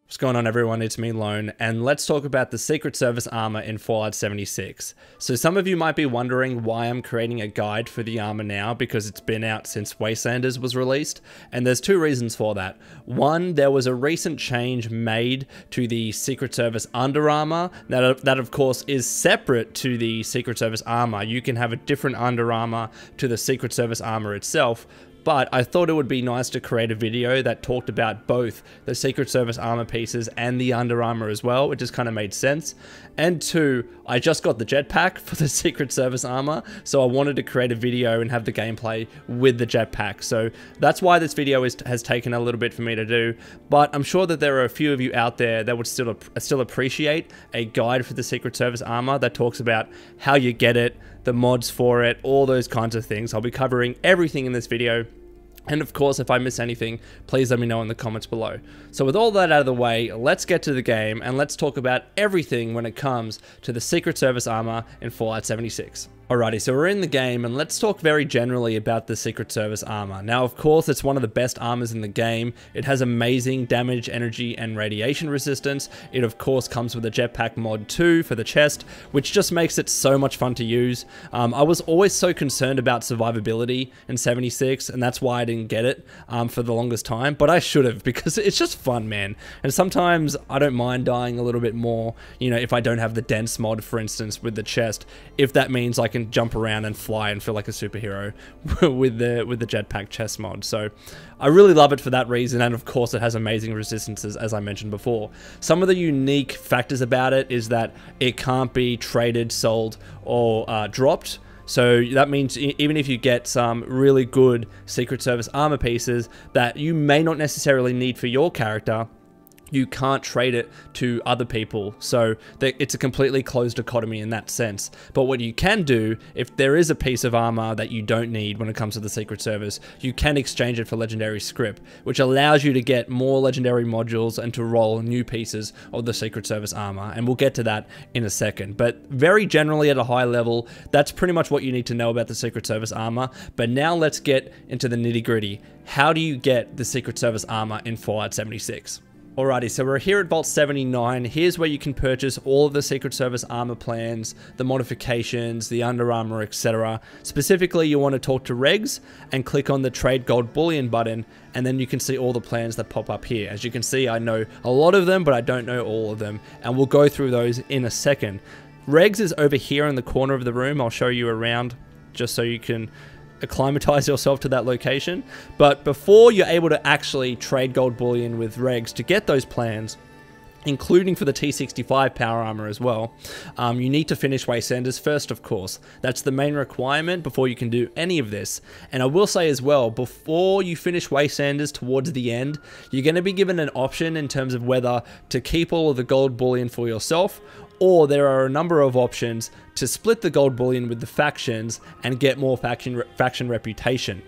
What's going on, everyone? It's me, Lone, and let's talk about the Secret Service armor in Fallout 76. So some of you might be wondering why I'm creating a guide for the armor now, because it's been out since Wastelanders was released, and there's two reasons for that. One, there was a recent change made to the Secret Service Underarmor, that of course is separate to the Secret Service armor. You can have a different Underarmor to the Secret Service armor itself, but I thought it would be nice to create a video that talked about both the Secret Service armor pieces and the Underarmor as well. It just kind of made sense. And two, I just got the Jetpack for the Secret Service armor, so I wanted to create a video and have the gameplay with the Jetpack. So that's why this video has taken a little bit for me to do, but I'm sure that there are a few of you out there that would still appreciate a guide for the Secret Service armor that talks about how you get it, the mods for it, all those kinds of things. I'll be covering everything in this video. And of course, if I miss anything, please let me know in the comments below. So with all that out of the way, let's get to the game and let's talk about everything when it comes to the Secret Service armor in Fallout 76. Alrighty, so we're in the game and let's talk very generally about the Secret Service armor. Now, of course, it's one of the best armors in the game. It has amazing damage, energy, and radiation resistance. It, of course, comes with a Jetpack mod too for the chest, which just makes it so much fun to use. I was always so concerned about survivability in 76, and that's why I didn't get it for the longest time, but I should have, because it's just fun, man. And sometimes I don't mind dying a little bit more, you know, if I don't have the dense mod, for instance, with the chest, if that means I can jump around and fly and feel like a superhero with the Jetpack chest mod. So I really love it for that reason, and of course it has amazing resistances, as I mentioned before. Some of the unique factors about it is that it can't be traded, sold, or dropped. So that means even if you get some really good Secret Service armor pieces that you may not necessarily need for your character, you can't trade it to other people. So it's a completely closed dichotomy in that sense. But what you can do, if there is a piece of armor that you don't need when it comes to the Secret Service, you can exchange it for legendary script, which allows you to get more legendary modules and to roll new pieces of the Secret Service armor. And we'll get to that in a second. But very generally at a high level, that's pretty much what you need to know about the Secret Service armor. But now let's get into the nitty-gritty. How do you get the Secret Service armor in Fallout 76? Alrighty, so we're here at Vault 79. Here's where you can purchase all of the Secret Service armor plans, the modifications, the Underarmor, etc. Specifically, you want to talk to Regs and click on the Trade Gold Bullion button, and then you can see all the plans that pop up here. As you can see, I know a lot of them, but I don't know all of them, and we'll go through those in a second. Regs is over here in the corner of the room. I'll show you around just so you can acclimatize yourself to that location. But before you're able to actually trade gold bullion with Regs to get those plans, including for the T65 power armor as well, you need to finish Wastelanders first, of course. That's the main requirement before you can do any of this. And I will say as well, before you finish Wastelanders towards the end, you're going to be given an option in terms of whether to keep all of the gold bullion for yourself, or there are a number of options to split the gold bullion with the factions and get more faction reputation.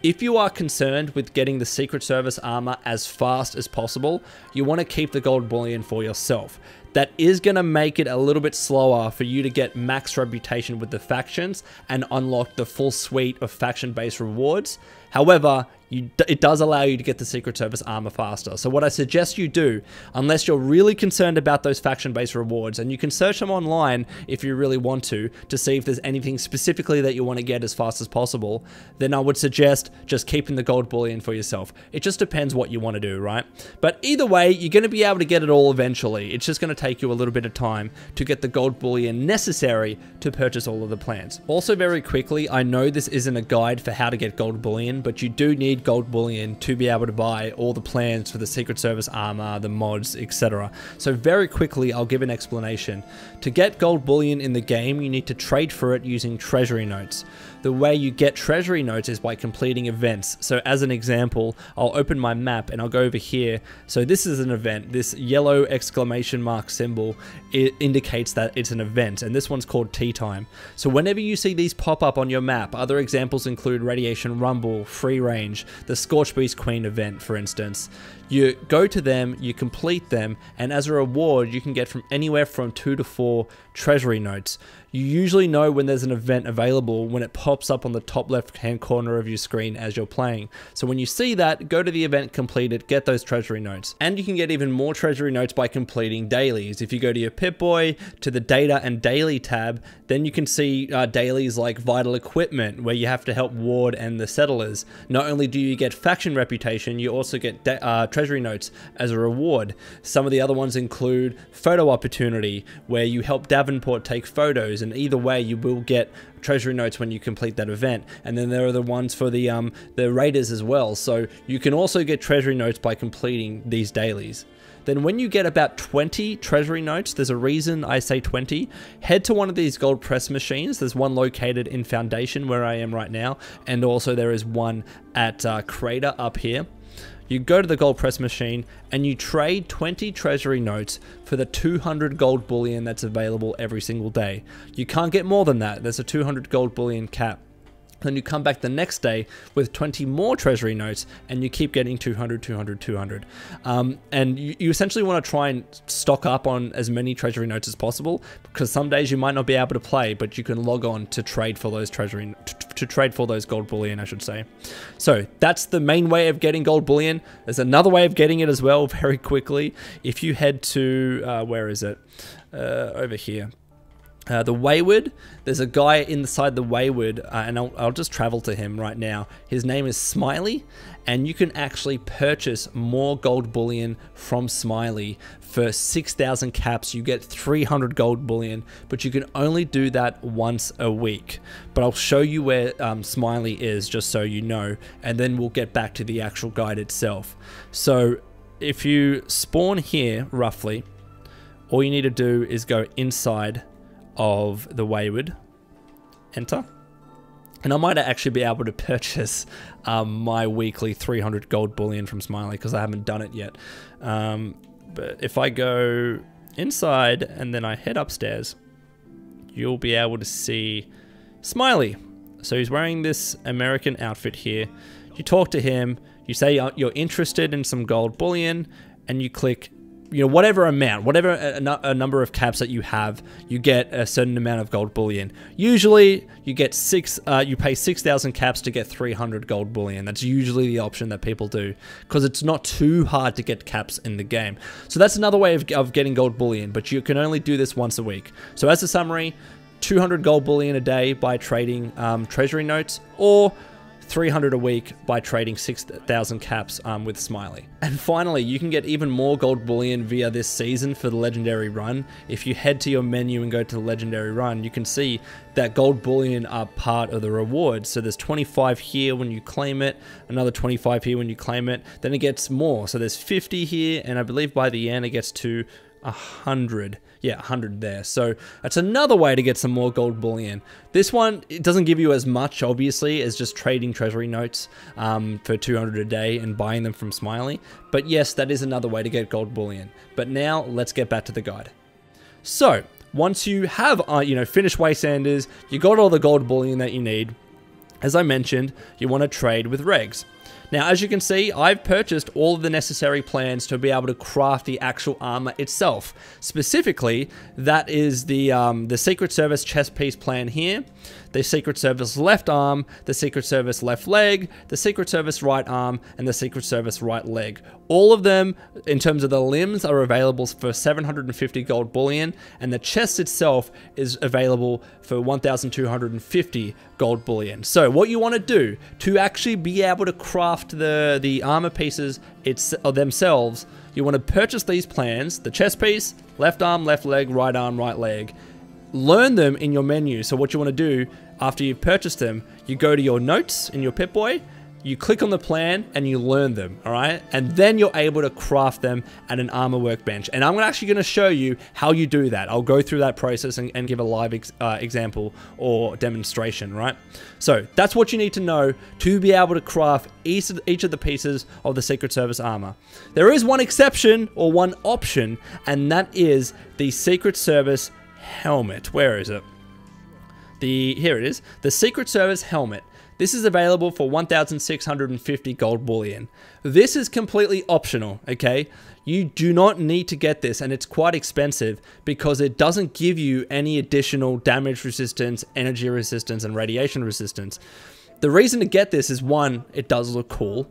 If you are concerned with getting the Secret Service armor as fast as possible, you want to keep the gold bullion for yourself. That is going to make it a little bit slower for you to get max reputation with the factions and unlock the full suite of faction-based rewards. However, it does allow you to get the Secret Service armor faster. So what I suggest you do, unless you're really concerned about those faction-based rewards, and you can search them online if you really want to see if there's anything specifically that you want to get as fast as possible, then I would suggest just keeping the gold bullion for yourself. It just depends what you want to do, right? But either way, you're going to be able to get it all eventually. It's just going to take you a little bit of time to get the gold bullion necessary to purchase all of the plans. Also, very quickly, I know this isn't a guide for how to get gold bullion, but you do need gold bullion to be able to buy all the plans for the Secret Service armor, the mods, etc. So very quickly, I'll give an explanation. To get gold bullion in the game, you need to trade for it using treasury notes. The way you get treasury notes is by completing events. So as an example, I'll open my map and I'll go over here. So this is an event. This yellow exclamation mark symbol, it indicates that it's an event, and this one's called Tea Time. So whenever you see these pop up on your map, other examples include Radiation Rumble, Free Range, the Scorched Beast Queen event, for instance. You go to them, you complete them, and as a reward, you can get from anywhere from 2 to 4 treasury notes. You usually know when there's an event available when it pops up on the top left-hand corner of your screen as you're playing. So when you see that, go to the event, complete it, get those treasury notes. And you can get even more treasury notes by completing dailies. If you go to your Pip-Boy, to the data and daily tab, then you can see dailies like vital equipment, where you have to help Ward and the settlers. Not only do you get faction reputation, you also get treasury notes as a reward. Some of the other ones include photo opportunity, where you help Davenport take photos, and either way you will get treasury notes when you complete that event. And then there are the ones for the raiders as well, so you can also get treasury notes by completing these dailies. Then when you get about 20 treasury notes, there's a reason I say 20, head to one of these gold press machines. There's one located in Foundation where I am right now, and also there is one at Crater up here. You go to the gold press machine and you trade 20 treasury notes for the 200 gold bullion that's available every single day. You can't get more than that. There's a 200 gold bullion cap. Then you come back the next day with 20 more treasury notes, and you keep getting 200, 200, 200. And you essentially want to try and stock up on as many treasury notes as possible, because some days you might not be able to play, but you can log on to trade for those to trade for those gold bullion, I should say. So that's the main way of getting gold bullion. There's another way of getting it as well, very quickly. If you head to, where is it? Over here. The Wayward, there's a guy inside the Wayward, and I'll just travel to him right now. His name is Smiley, and you can actually purchase more gold bullion from Smiley. For 6,000 caps, you get 300 gold bullion, but you can only do that once a week. But I'll show you where Smiley is, just so you know, and then we'll get back to the actual guide itself. So if you spawn here, roughly, all you need to do is go inside of the Wayward, enter, and I might actually be able to purchase my weekly 300 gold bullion from Smiley, because I haven't done it yet. But if I go inside and then I head upstairs, you'll be able to see Smiley. So he's wearing this American outfit here. You talk to him, you say you're interested in some gold bullion, and you click, you know, whatever amount, whatever a number of caps that you have, you get a certain amount of gold bullion. Usually you get you pay 6,000 caps to get 300 gold bullion. That's usually the option that people do, because it's not too hard to get caps in the game. So that's another way of getting gold bullion, but you can only do this once a week. So as a summary, 200 gold bullion a day by trading treasury notes, or 300 a week by trading 6,000 caps with Smiley. And finally, you can get even more gold bullion via this season for the legendary run. If you head to your menu and go to the legendary run, you can see that gold bullion are part of the reward. So there's 25 here when you claim it, another 25 here when you claim it, then it gets more. So there's 50 here, and I believe by the end it gets to 100. Yeah, 100 there. So that's another way to get some more gold bullion. This one, it doesn't give you as much, obviously, as just trading treasury notes for 200 a day and buying them from Smiley. But yes, that is another way to get gold bullion. But now let's get back to the guide. So once you have, finished Wastelanders, you got all the gold bullion that you need. As I mentioned, you want to trade with regs. Now, as you can see, I've purchased all of the necessary plans to be able to craft the actual armor itself. Specifically, that is the Secret Service chest piece plan here, the Secret Service left arm, the Secret Service left leg, the Secret Service right arm, and the Secret Service right leg. All of them, in terms of the limbs, are available for 750 gold bullion, and the chest itself is available for 1,250 gold bullion. So what you want to do to actually be able to craft the armor pieces themselves, you want to purchase these plans, the chest piece, left arm, left leg, right arm, right leg. Learn them in your menu. So what you want to do after you've purchased them, you go to your notes in your Pip-Boy, you click on the plan and you learn them, all right? And then you're able to craft them at an armor workbench. And I'm actually going to show you how you do that. I'll go through that process and give a live example or demonstration, right? So that's what you need to know to be able to craft each of the pieces of the Secret Service armor. There is one exception or one option, and that is the Secret Service helmet. Where is it? Here it is. The Secret Service helmet. This is available for 1,650 gold bullion. This is completely optional, okay? You do not need to get this, and it's quite expensive because it doesn't give you any additional damage resistance, energy resistance, and radiation resistance. The reason to get this is, one, it does look cool,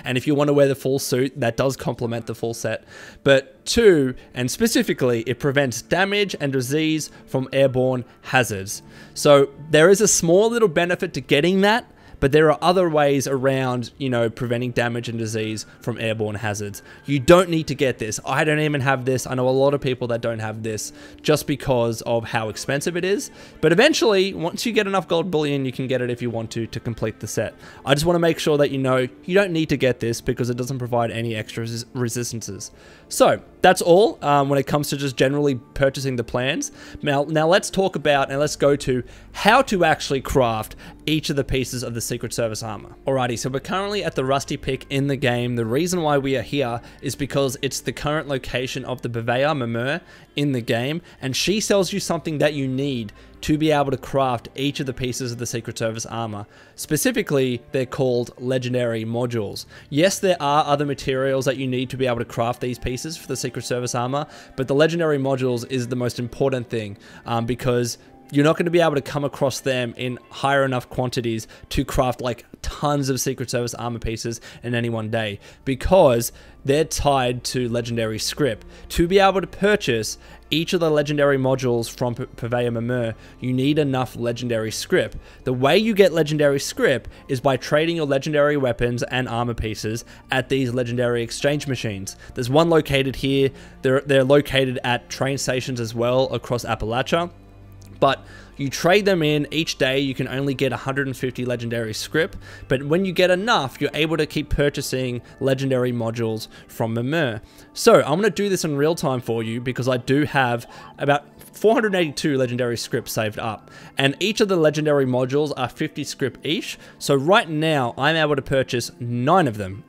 and if you want to wear the full suit, that does complement the full set. But two, and specifically, it prevents damage and disease from airborne hazards. So there is a small little benefit to getting that, but there are other ways around, you know, preventing damage and disease from airborne hazards. You don't need to get this. I don't even have this. I know a lot of people that don't have this just because of how expensive it is. But eventually, once you get enough gold bullion, you can get it if you want to complete the set. I just want to make sure that you know you don't need to get this because it doesn't provide any extra resistances. So that's all when it comes to just generally purchasing the plans. Now let's talk about and let's go to how to actually craft each of the pieces of the Secret Service armor. Alrighty, so we're currently at the Rusty Pick in the game. The reason why we are here is because it's the current location of the Purveyor Mimir in the game, and she sells you something that you need to be able to craft each of the pieces of the Secret Service armor. Specifically, they're called legendary modules. Yes, there are other materials that you need to be able to craft these pieces for the Secret Service armor, but the legendary modules is the most important thing because you're not going to be able to come across them in higher enough quantities to craft like tons of Secret Service armor pieces in any one day because they're tied to legendary script. To be able to purchase each of the legendary modules from Purveyor Mimir, you need enough legendary script. The way you get legendary script is by trading your legendary weapons and armor pieces at these legendary exchange machines. There's one located here. They're located at train stations as well across Appalachia. But you trade them in each day. You can only get 150 legendary script, but when you get enough, you're able to keep purchasing legendary modules from Mimir. So I'm going to do this in real time for you because I do have about 482 legendary script saved up, and each of the legendary modules are 50 script each. So right now I'm able to purchase 9 of them.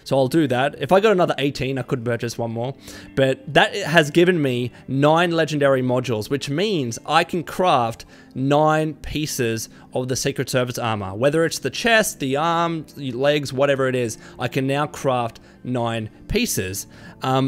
So I'll do that. If I got another 18, I could purchase one more, but that has given me 9 legendary modules, which means I can craft 9 pieces of the Secret Service armor. Whether it's the chest, the arms, the legs, whatever it is, I can now craft 9 pieces.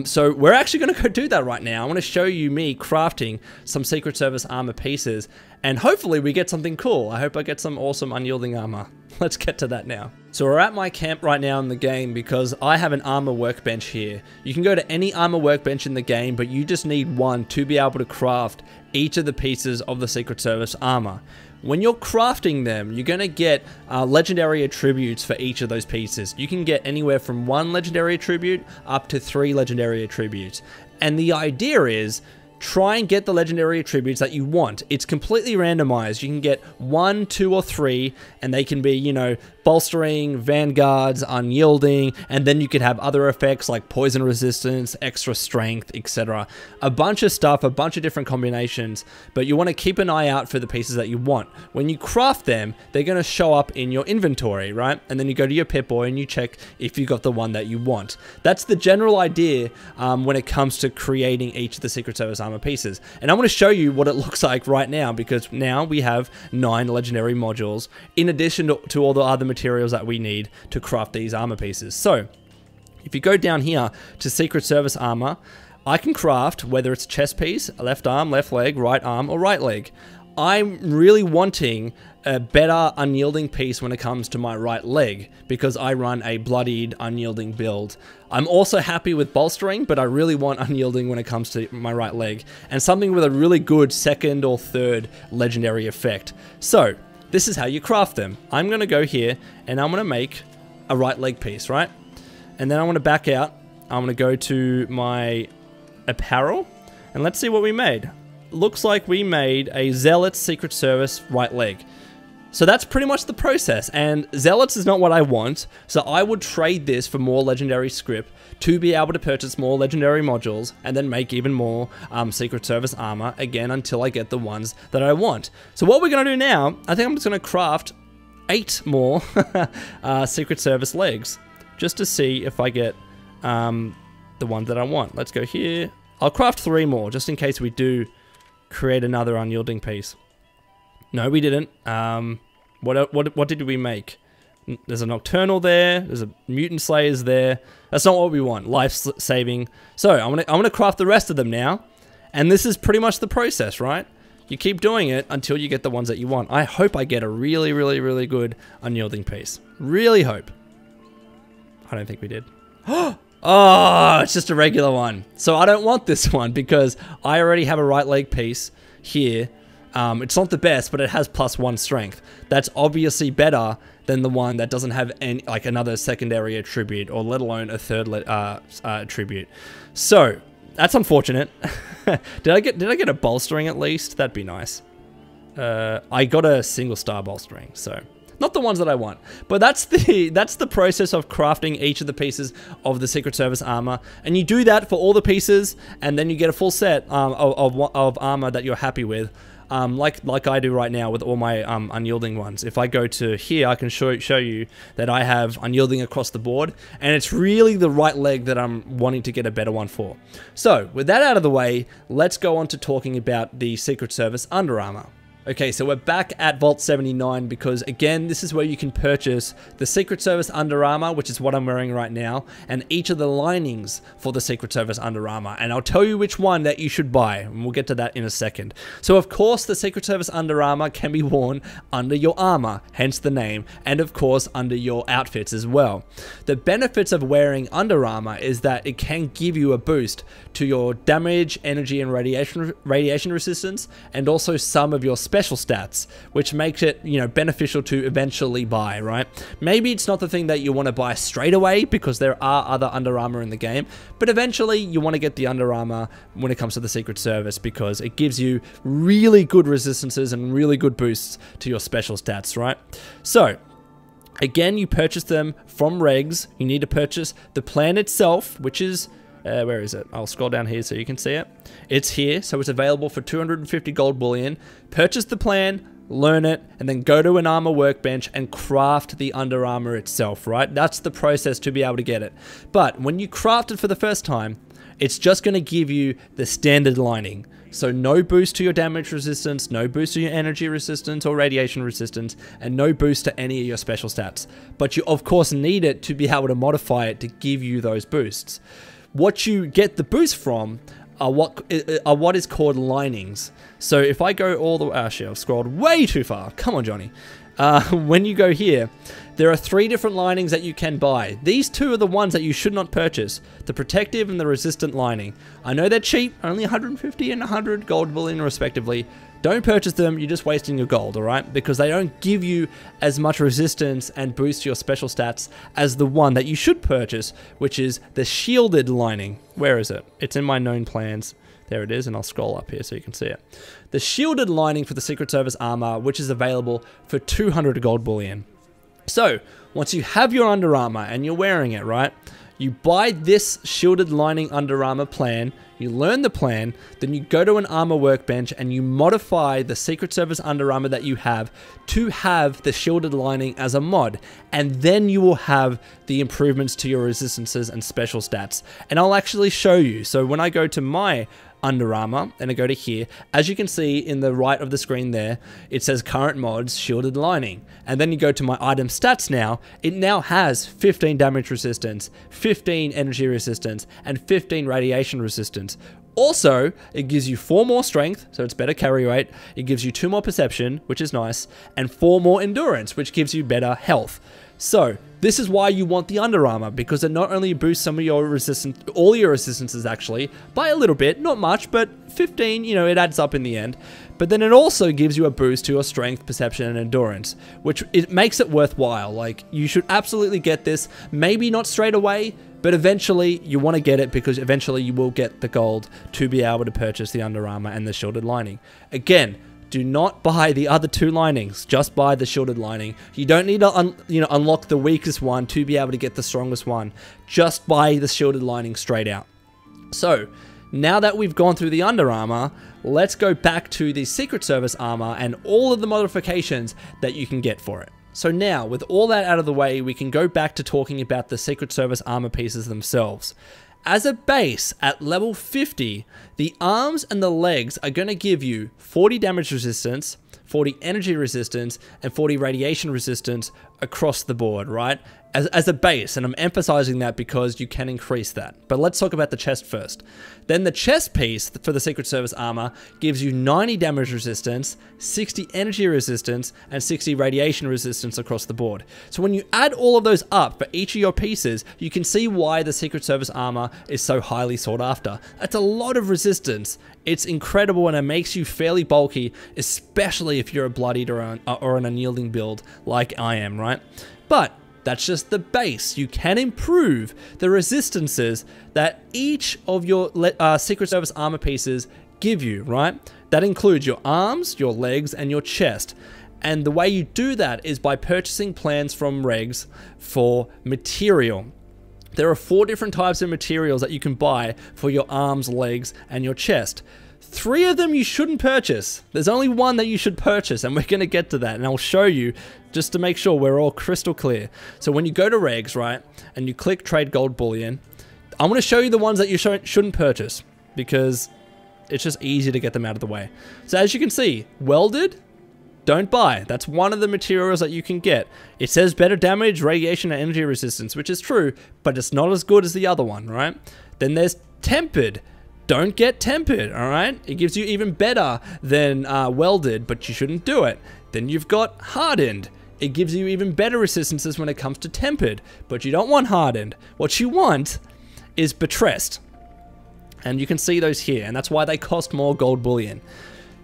So we're actually going to go do that right now. I want to show you me crafting some Secret Service armor pieces, and hopefully we get something cool. I hope I get some awesome unyielding armor. Let's get to that now. So we're at my camp right now in the game because I have an armor workbench here. You can go to any armor workbench in the game, but you just need one to be able to craft each of the pieces of the Secret Service armor. When you're crafting them, you're going to get legendary attributes for each of those pieces. You can get anywhere from 1 legendary attribute up to 3 legendary attributes. And the idea is, try and get the legendary attributes that you want. It's completely randomized. You can get 1, 2, or 3, and they can be, you know, bolstering, vanguards, unyielding, and then you could have other effects like poison resistance, extra strength, etc. A bunch of stuff, a bunch of different combinations, but you want to keep an eye out for the pieces that you want. When you craft them, they're going to show up in your inventory, right? And then you go to your Pip-Boy and you check if you got the one that you want. That's the general idea when it comes to creating each of the Secret Service armor pieces. And I'm going to show you what it looks like right now, because now we have 9 legendary modules in addition to all the other materials that we need to craft these armor pieces. So if you go down here to Secret Service armor, I can craft whether it's chest piece, left arm, left leg, right arm, or right leg. I'm really wanting a better unyielding piece when it comes to my right leg because I run a bloodied unyielding build. I'm also happy with bolstering, but I really want unyielding when it comes to my right leg, and something with a really good 2nd or 3rd legendary effect. So this is how you craft them. I'm going to go here and I'm going to make a right leg piece, right? And then I'm going to back out. I'm going to go to my apparel and let's see what we made. Looks like we made a Zealot's Secret Service right leg. So that's pretty much the process, and Zealots is not what I want, so I would trade this for more legendary script to be able to purchase more legendary modules and then make even more Secret Service armor, again, until I get the ones that I want. So what we're going to do now, I think I'm just going to craft 8 more Secret Service legs, just to see if I get the one that I want. Let's go here. I'll craft 3 more, just in case we do create another unyielding piece. No, we didn't. What did we make? There's a Nocturnal there. There's a Mutant Slayers there. That's not what we want. Life saving. So I'm gonna craft the rest of them now. And this is pretty much the process, right? You keep doing it until you get the ones that you want. I hope I get a really, really, really good unyielding piece. Really hope. I don't think we did. Oh, it's just a regular one. So I don't want this one because I already have a right leg piece here. It's not the best, but it has +1 strength. That's obviously better than the one that doesn't have any, like another secondary attribute, or let alone a third attribute. So that's unfortunate. Did I get a bolstering at least? That'd be nice. I got a single star bolstering, so not the ones that I want. But that's the process of crafting each of the pieces of the Secret Service armor, and you do that for all the pieces, and then you get a full set of armor that you're happy with. Like I do right now with all my unyielding ones. If I go to here, I can show you that I have unyielding across the board, and it's really the right leg that I'm wanting to get a better one for. So with that out of the way, let's go on to talking about the Secret Service Underarmor. Okay, so we're back at Vault 79 because, again, this is where you can purchase the Secret Service Underarmor, which is what I'm wearing right now, and each of the linings for the Secret Service Underarmor. And I'll tell you which one that you should buy, and we'll get to that in a second. So, of course, the Secret Service Underarmor can be worn under your armor, hence the name, and, of course, under your outfits as well. The benefits of wearing Underarmor is that it can give you a boost to your damage, energy, and radiation resistance, and also some of your special stats, which makes it, you know, beneficial to eventually buy, right? Maybe it's not the thing that you want to buy straight away because there are other Underarmor in the game, but eventually you want to get the Underarmor when it comes to the Secret Service because it gives you really good resistances and really good boosts to your special stats, right? So again, you purchase them from regs. You need to purchase the plan itself, which is where is it? I'll scroll down here so you can see it. It's here, so it's available for 250 gold bullion. Purchase the plan, learn it, and then go to an armor workbench and craft the Underarmor itself, right? That's the process to be able to get it. But when you craft it for the first time, it's just going to give you the standard lining. So no boost to your damage resistance, no boost to your energy resistance or radiation resistance, and no boost to any of your special stats. But you of course need it to be able to modify it to give you those boosts. What you get the boost from are what is called linings. So if I go all the way, actually I've scrolled way too far. Come on, Johnny. When you go here, there are 3 different linings that you can buy. These 2 are the ones that you should not purchase. The protective and the resistant lining. I know they're cheap, only 150 and 100 gold bullion respectively. Don't purchase them, you're just wasting your gold, alright? Because they don't give you as much resistance and boost your special stats as the one that you should purchase, which is the shielded lining. Where is it? It's in my known plans. There it is, and I'll scroll up here so you can see it. The shielded lining for the Secret Service armor, which is available for 200 gold bullion. So, once you have your Underarmor and you're wearing it, right? You buy this shielded lining Underarmor plan, you learn the plan, then you go to an armor workbench and you modify the Secret Service Underarmor that you have to have the shielded lining as a mod, and then you will have the improvements to your resistances and special stats. And I'll actually show you. So when I go to my Underarmor and I go to here, as you can see in the right of the screen there, it says current mods shielded lining, and then you go to my item stats now, it now has 15 damage resistance, 15 energy resistance, and 15 radiation resistance. Also, it gives you 4 more strength, so it's better carry rate, it gives you 2 more perception, which is nice, and 4 more endurance, which gives you better health. So this is why you want the Underarmor, because it not only boosts some of your resistance, all your resistances actually, by a little bit, not much, but 15, you know, it adds up in the end. But then it also gives you a boost to your strength, perception, and endurance, which it makes it worthwhile. Like, you should absolutely get this, maybe not straight away, but eventually you want to get it because eventually you will get the gold to be able to purchase the Underarmor and the shielded lining. Again, do not buy the other 2 linings, just buy the shielded lining. You don't need to unlock the weakest one to be able to get the strongest one. Just buy the shielded lining straight out. So, now that we've gone through the Underarmor, let's go back to the Secret Service armor and all of the modifications that you can get for it. So now, with all that out of the way, we can go back to talking about the Secret Service armor pieces themselves. As a base, at level 50, the arms and the legs are going to give you 40 damage resistance, 40 energy resistance, and 40 radiation resistance across the board, right? As a base, and I'm emphasizing that because you can increase that. But let's talk about the chest first. Then the chest piece for the Secret Service armor gives you 90 damage resistance, 60 energy resistance, and 60 radiation resistance across the board. So when you add all of those up for each of your pieces, you can see why the Secret Service armor is so highly sought after. That's a lot of resistance. It's incredible, and it makes you fairly bulky, especially if you're a Blood Eater or an unyielding build like I am, right? But that's just the base. You can improve the resistances that each of your Secret Service armor pieces give you, right? That includes your arms, your legs, and your chest. And the way you do that is by purchasing plans from regs for material. There are 4 different types of materials that you can buy for your arms, legs, and your chest. 3 of them you shouldn't purchase. There's only 1 that you should purchase, and we're going to get to that, and I'll show you just to make sure we're all crystal clear. So when you go to regs, right, and you click trade gold bullion, I'm going to show you the ones that you shouldn't purchase because it's just easy to get them out of the way. So as you can see, welded, don't buy. That's one of the materials that you can get. It says better damage, radiation, and energy resistance, which is true, but it's not as good as the other one, right? Then there's tempered. Don't get tempered, all right? It gives you even better than welded, but you shouldn't do it. Then you've got hardened. It gives you even better resistances when it comes to tempered, but you don't want hardened. What you want is buttressed. And you can see those here, and that's why they cost more gold bullion.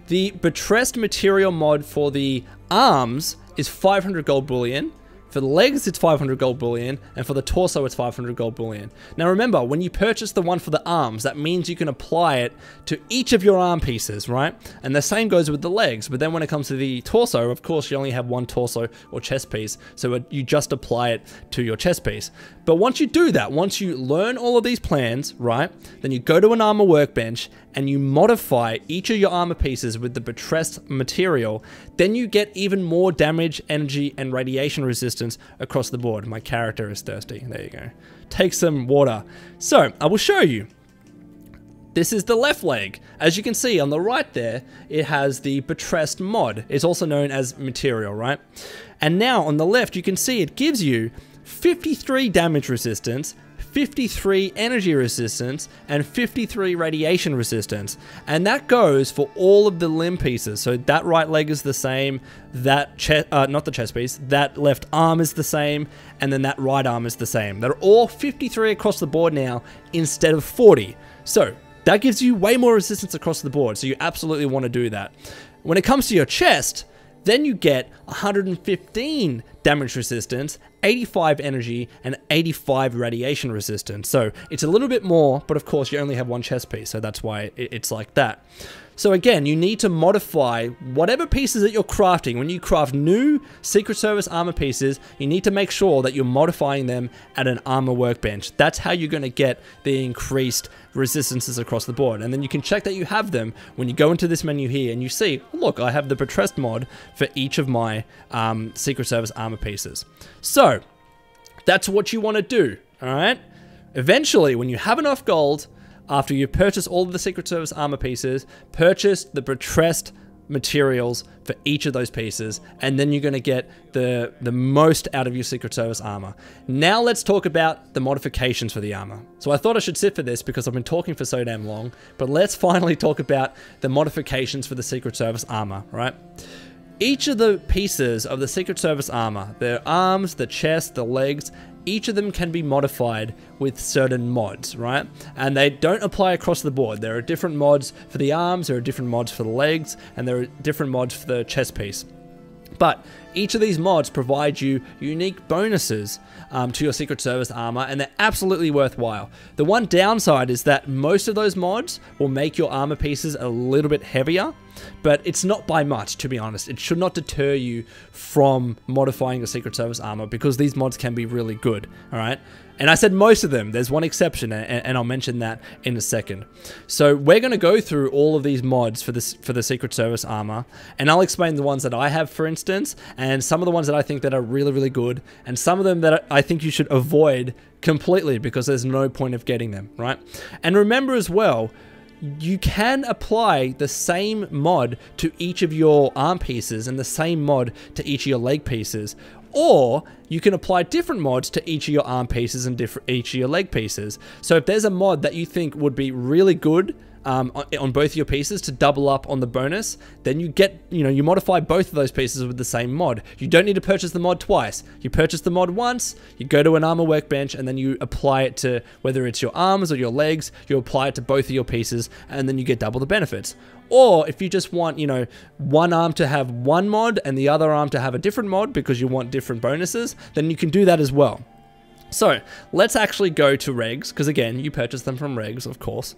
The buttressed material mod for the arms is 500 gold bullion. For the legs, it's 500 gold bullion, and for the torso, it's 500 gold bullion. Now remember, when you purchase the one for the arms, that means you can apply it to each of your arm pieces, right? And the same goes with the legs, but then when it comes to the torso, of course, you only have one torso or chest piece, so you just apply it to your chest piece. But once you do that, once you learn all of these plans, right, then you go to an armor workbench, and you modify each of your armor pieces with the buttressed material, then you get even more damage, energy, and radiation resistance across the board. My character is thirsty. There you go. Take some water. So, I will show you. This is the left leg. As you can see on the right there, it has the buttressed mod. It's also known as material, right? And now on the left, you can see it gives you 53 damage resistance, 53 energy resistance, and 53 radiation resistance. And that goes for all of the limb pieces. So that right leg is the same, that not the chest piece, that left arm is the same, and then that right arm is the same. They're all 53 across the board now instead of 40. So that gives you way more resistance across the board. So you absolutely want to do that. When it comes to your chest, then you get 115 damage resistance, 85 energy, and 85 radiation resistance. So it's a little bit more, but of course you only have one chest piece, so that's why it's like that. So again, you need to modify whatever pieces that you're crafting. When you craft new Secret Service armor pieces, you need to make sure that you're modifying them at an armor workbench. That's how you're going to get the increased resistances across the board. And then you can check that you have them when you go into this menu here and you see, look, I have the buttressed mod for each of my Secret Service armor pieces. So that's what you want to do, all right? Eventually, when you have enough gold, after you purchase all of the Secret Service armor pieces, purchase the buttressed materials for each of those pieces, and then you're going to get the most out of your Secret Service armor. Now let's talk about the modifications for the armor. So I thought I should sit for this because I've been talking for so damn long, but let's finally talk about the modifications for the Secret Service armor, right? Each of the pieces of the Secret Service armor, the arms, the chest, the legs, each of them can be modified with certain mods, right? And they don't apply across the board. There are different mods for the arms, there are different mods for the legs, and there are different mods for the chest piece. But each of these mods provide you unique bonuses to your Secret Service armor, and they're absolutely worthwhile. The one downside is that most of those mods will make your armor pieces a little bit heavier, but it's not by much, to be honest. It should not deter you from modifying your Secret Service armor because these mods can be really good, all right? And I said most of them. There's one exception, and I'll mention that in a second. So we're going to go through all of these mods for the Secret Service armor, and I'll explain the ones that I have, for instance, and some of the ones that I think that are really, really good, and some of them that I think you should avoid completely because there's no point of getting them, right? And remember as well, you can apply the same mod to each of your arm pieces and the same mod to each of your leg pieces. Or you can apply different mods to each of your arm pieces and each of your leg pieces. So if there's a mod that you think would be really good on both of your pieces to double up on the bonus, then you modify both of those pieces with the same mod. You don't need to purchase the mod twice. You purchase the mod once, you go to an armor workbench, and then you apply it to whether it's your arms or your legs. You apply it to both of your pieces, and then you get double the benefits. Or if you just want, one arm to have one mod and the other arm to have a different mod because you want different bonuses, then you can do that as well. So let's actually go to regs, because again, you purchase them from regs, of course,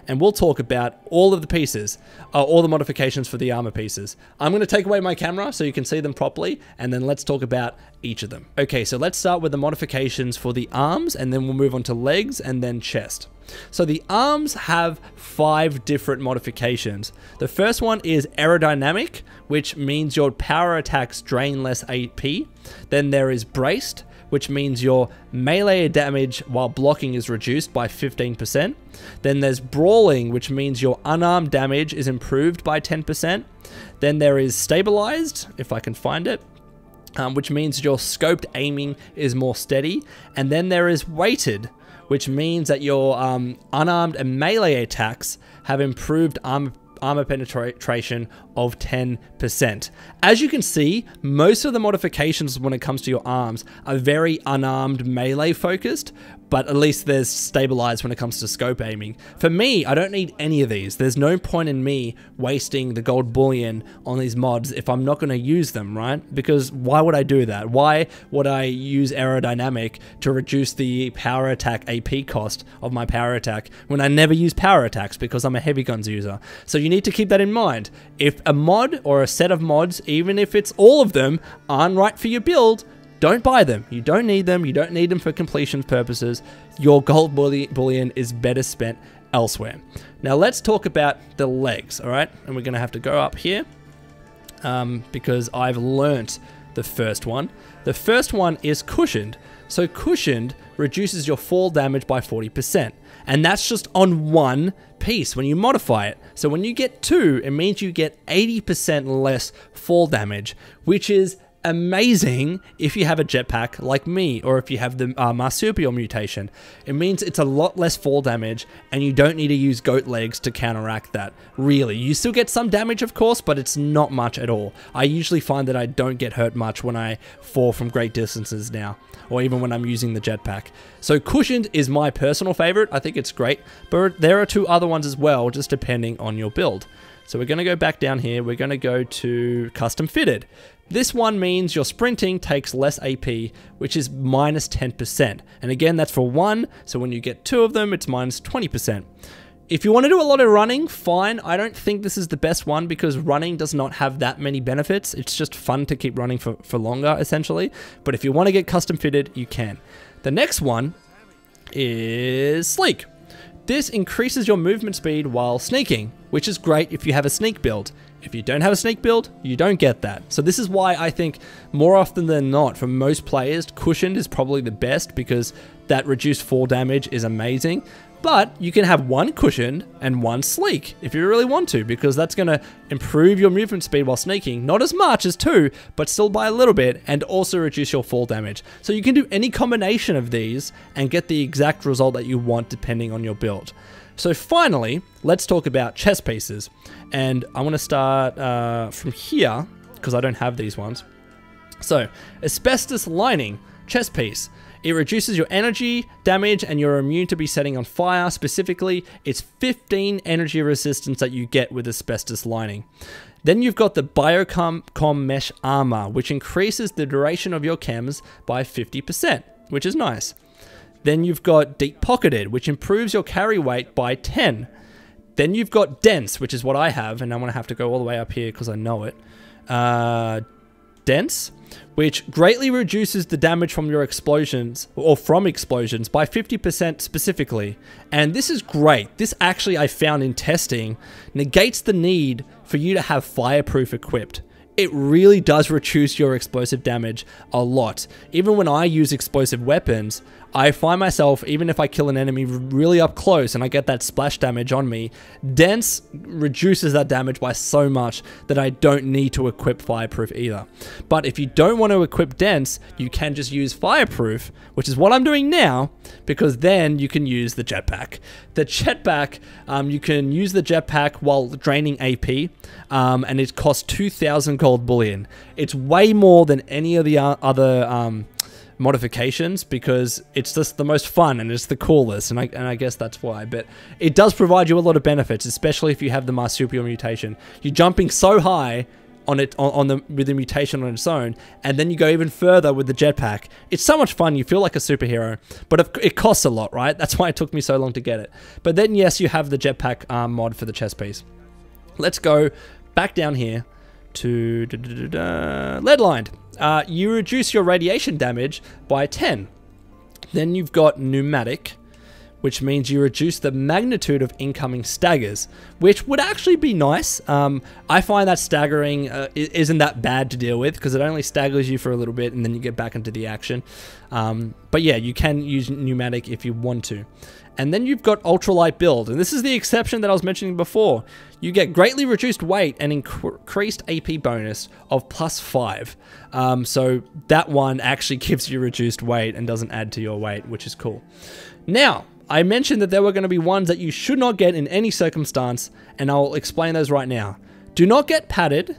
and we'll talk about all of the pieces, all the modifications for the armor pieces. I'm going to take away my camera so you can see them properly, and then let's talk about each of them. Okay, so let's start with the modifications for the arms, and then we'll move on to legs and then chest. So the arms have 5 different modifications. The first one is aerodynamic, which means your power attacks drain less AP. Then there is braced, which means your melee damage while blocking is reduced by 15%. Then there's brawling, which means your unarmed damage is improved by 10%. Then there is stabilized, if I can find it, which means your scoped aiming is more steady. And then there is weighted, which means that your unarmed and melee attacks have improved armor penetration of 10%. As you can see, most of the modifications when it comes to your arms are very unarmed melee focused, but at least there's stabilized when it comes to scope aiming. For me, I don't need any of these. There's no point in me wasting the gold bullion on these mods if I'm not going to use them, right? Because why would I do that? Why would I use aerodynamic to reduce the power attack AP cost of my power attack when I never use power attacks because I'm a heavy guns user? So you need to keep that in mind. If a mod or a set of mods, even if it's all of them, aren't right for your build, don't buy them. You don't need them. You don't need them for completion purposes. Your gold bullion is better spent elsewhere. Now let's talk about the legs, all right? And we're going to have to go up here because I've learnt the first one. The first one is cushioned. So cushioned reduces your fall damage by 40%. And that's just on one piece when you modify it. So when you get 2, it means you get 80% less fall damage, which is amazing if you have a jetpack like me, or if you have the marsupial mutation. It means it's a lot less fall damage, and you don't need to use goat legs to counteract that. Really, you still get some damage, of course, but it's not much at all. I usually find that I don't get hurt much when I fall from great distances now, or even when I'm using the jetpack. So cushioned is my personal favorite. I think it's great, but there are 2 other ones as well, just depending on your build. So we're going to go back down here. We're going to go to custom fitted. This one means your sprinting takes less AP, which is minus 10%. And again, that's for 1. So when you get 2 of them, it's minus 20%. If you want to do a lot of running, fine. I don't think this is the best one because running does not have that many benefits. It's just fun to keep running for longer, essentially. But if you want to get custom fitted, you can. The next one is sleek. This increases your movement speed while sneaking, which is great if you have a sneak build. If you don't have a sneak build, you don't get that. So this is why I think more often than not, for most players, cushioned is probably the best because that reduced fall damage is amazing. But you can have 1 cushioned and 1 sleek if you really want to, because that's going to improve your movement speed while sneaking. Not as much as 2, but still by a little bit, and also reduce your fall damage. So you can do any combination of these and get the exact result that you want depending on your build. So finally, let's talk about chest pieces. And I want to start from here, because I don't have these ones. So, asbestos lining, chest piece. It reduces your energy damage and you're immune to be setting on fire. Specifically, it's 15 energy resistance that you get with asbestos lining. Then you've got the biocom mesh armor, which increases the duration of your chems by 50%, which is nice. Then you've got deep pocketed, which improves your carry weight by 10. Then you've got dense, which is what I have, and I'm gonna have to go all the way up here because I know it. Dense, which greatly reduces the damage from your explosions, or from explosions, by 50% specifically. And this is great. This actually, I found in testing, negates the need for you to have fireproof equipped it really does reduce your explosive damage a lot. Even when I use explosive weapons, I find myself, even if I kill an enemy really up close and I get that splash damage on me, Dense reduces that damage by so much that I don't need to equip Fireproof either. But if you don't want to equip Dense, you can just use Fireproof, which is what I'm doing now, because then you can use the Jetpack. The Jetpack, you can use the Jetpack while draining AP, and it costs 2,000 gold bullion. It's way more than any of the other modifications, because it's just the most fun and it's the coolest, and I guess that's why. But it does provide you a lot of benefits, especially if you have the marsupial mutation. You're jumping so high on it with the mutation on its own, and then you go even further with the Jetpack. It's so much fun. You feel like a superhero, but it costs a lot, right? That's why it took me so long to get it. But then yes, you have the Jetpack mod for the chest piece. Let's go back down here to lead-lined. You reduce your radiation damage by 10. Then you've got pneumatic, which means you reduce the magnitude of incoming staggers, which would actually be nice. I find that staggering isn't that bad to deal with, because it only staggers you for a little bit and then you get back into the action. But yeah, you can use pneumatic if you want to. And then you've got ultralight build, and this is the exception that I was mentioning before. You get greatly reduced weight and increased AP bonus of +5. So that one actually gives you reduced weight and doesn't add to your weight, which is cool. Now, I mentioned that there were going to be ones that you should not get in any circumstance, and I'll explain those right now. Do not get padded,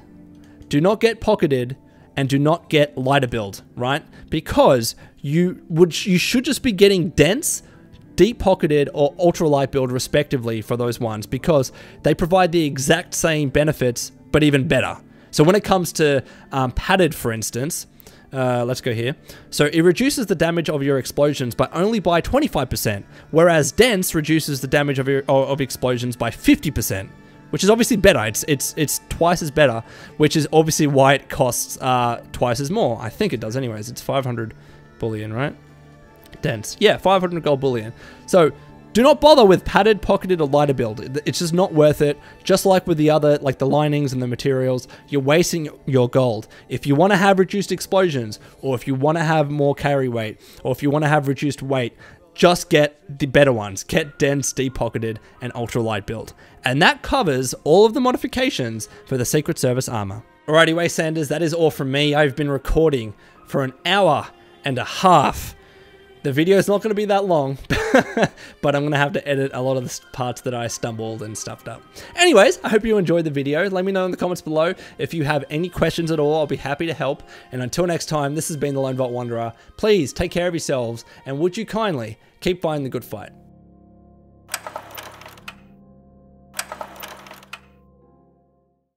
do not get pocketed, and do not get lighter build, right? Because you should just be getting dense, deep pocketed, or ultralight build respectively for those ones, because they provide the exact same benefits but even better. So when it comes to padded, for instance, let's go here. So it reduces the damage of your explosions by only by 25%, whereas dense reduces the damage of explosions by 50%, which is obviously better. It's twice as better, which is obviously why it costs twice as more. I think it does anyways. It's 500 bullion, right? Dense. Yeah, 500 gold bullion. So do not bother with padded, pocketed, or lighter build. It's just not worth it. Just like with the other, like the linings and the materials, you're wasting your gold. If you want to have reduced explosions, or if you want to have more carry weight, or if you want to have reduced weight, just get the better ones. Get dense, deep pocketed, and ultralight build. And that covers all of the modifications for the Secret Service armor. Alrighty, Wastelanders, that is all from me. I've been recording for an hour and a half. The video is not going to be that long, but I'm going to have to edit a lot of the parts that I stumbled and stuffed up. Anyways, I hope you enjoyed the video. Let me know in the comments below if you have any questions at all. I'll be happy to help. And until next time, this has been the Lone Vault Wanderer. Please take care of yourselves, and would you kindly keep fighting the good fight.